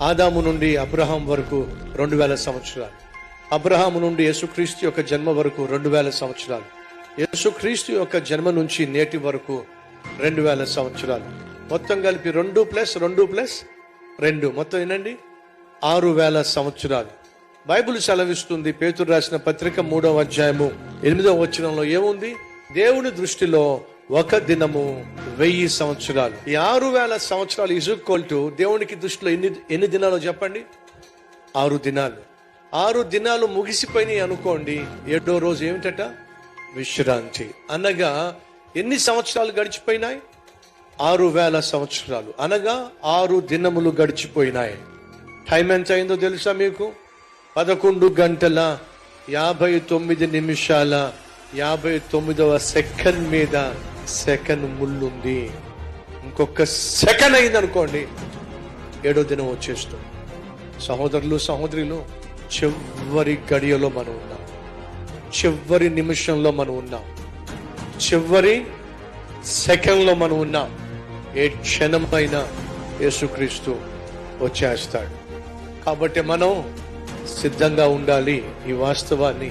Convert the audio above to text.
ఆదాము నుండి అబ్రహాం వరకు 2000 సంవత్సరాలు, అబ్రహాము నుండి యేసుక్రీస్తు యొక్క జన్మ వరకు 2000 సంవత్సరాలు, యేసుక్రీస్తు యొక్క జన్మ నుంచి నేటి వరకు 2000 సంవత్సరాలు, మొత్తం కలిపి 2 + 2 + 2 మొత్తం ఏనండి 6000 సంవత్సరాలు. బైబిల్ సెలవిస్తుంది, పేతురు రాసిన పత్రిక 3వ అధ్యాయము 8వ వచనంలో ఏముంది? దేవుని దృష్టిలో ఒక దినము 1000 సంవత్సరాలు. ఈ 6000 సంవత్సరాలు ఈజ్ ఈక్వల్ టు దేవునికి దృష్టిలో ఎన్ని దినాలు చెప్పండి? 6 దినాలు. 6 దినాలు ముగిసిపోయినాయి అనుకోండి, 7వ రోజు ఏమిటట? విశ్రాంతి. అనగా ఎన్ని సంవత్సరాలు గడిచిపోయినాయి? 6000 సంవత్సరాలు, అనగా 6 దినములు గడిచిపోయినాయి. టైం ఎంత అయిందో తెలుసా మీకు? 11 గంటల 59 నిమిషాల 59వ సెకండ్ మీద సెకండ్ ముళ్ళుంది. ఇంకొక సెకండ్ అయింది అనుకోండి, 7వ దినం వచ్చేస్తుంది. సహోదరులు సహోదరులు, చివరి గడియలో మనం ఉన్నాం, చివరి నిమిషంలో మనం ఉన్నాం, చివరి సెకండ్లో మనం ఉన్నాం. ఏ క్షణమైనా యేసుక్రీస్తు వచ్చేస్తాడు. కాబట్టి మనం సిద్ధంగా ఉండాలి. ఈ వాస్తవాన్ని